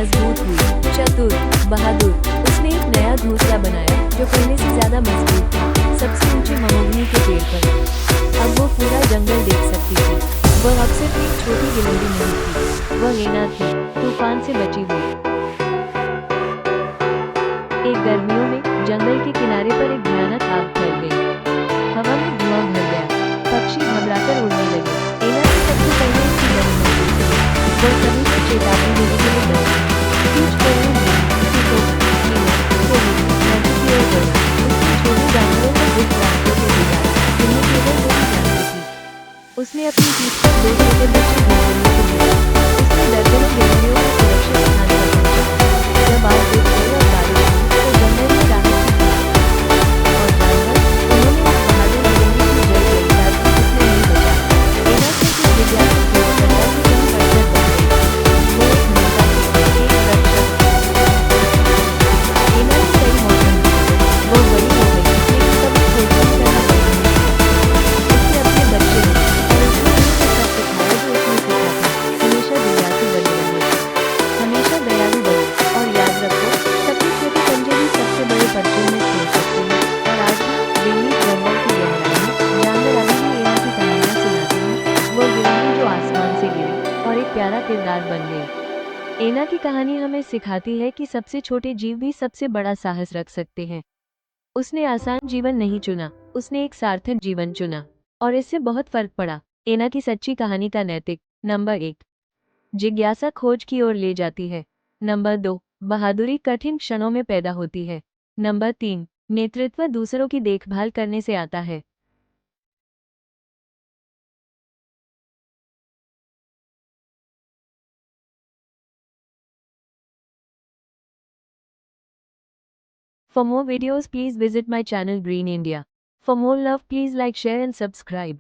मजबूत हुई। चतुर, बहादुर, उसने एक नया घोंसला बनाया जो पहले से ज्यादा मजबूत था, सबसे ऊंचे महोगनी के पेड़ पर। अब वो पूरा जंगल देख सकती थी। वह अब सिर्फ एक छोटी गिलहरी नहीं थी, वह एना थी, तूफान से बची हुई। एक गर्मियों में जंगल के किनारे पर एक भयानक आग फैल गई। हवा में धुआं भर गया, पक्षी घबराकर उड़ने लगे। एना ने सबसे पहले इसकी बड़ी महसूस की। वह सभी को चेतावनी देने के लिए दौड़ी। कुछ करोड़ मील, सीखो, मीनों, सोनी, नदी की ओर बढ़ी। उसने छोटे जानवरों को गुप्त रास्तों से भेजा, जिन्हें केवल वो ही जानती थी। उसने अपनी पीठ पर दो छोटे बच्चे ढूंढने को भेजा। उसने दर्जनों गिलहरियों को सुरक्षित स्थान पर पहुंचाया। जब आग बुझ गई और बारिश हुई, तो जंगल में राहत की सांस आई। और जानवर, उन्होंने उस बहादुर गिलहरी की जय जयकार की जिसने उन्हें बचाया। एना सिर्फ एक जिज्ञासु हुआ करता कि कहीं अड़चन बन गई। वो एक नेता थी, एक रक्षक। एना ने कई मौसम देखे। वो बड़ी हो गई, लेकिन कभी खोज नहीं करना बंद नहीं किया। उसने अपने बच्चे लिए, और उसने उन्हें वो सब सिखाया जो उसने सीखा था। हमेशा जिज्ञासु बने रहो, हमेशा दयालु बनो, और याद रखो, सबसे छोटे पंजे भी सबसे बड़े पर्चे में खेल सकते हैं। और आज भी दिल्ली जंगल की गहराई में जानवर अभी भी एना की कहानियां सुनाते हैं। वो गिलहरी जो आसमान से गिरी और एक प्यारा किरदार बन गई। एना की कहानी हमें सिखाती है कि सबसे छोटे जीव भी सबसे बड़ा साहस रख सकते हैं। उसने आसान जीवन नहीं चुना, उसने एक सार्थक जीवन चुना, और इससे बहुत फर्क पड़ा। एना की सच्ची कहानी का नैतिक नंबर 1, जिज्ञासा खोज की ओर ले जाती है। नंबर 2, बहादुरी कठिन क्षणों में पैदा होती है। नंबर 3, नेतृत्व दूसरों की देखभाल करने से आता है। For more videos, please visit my channel Green India. For more love, please like, share and subscribe.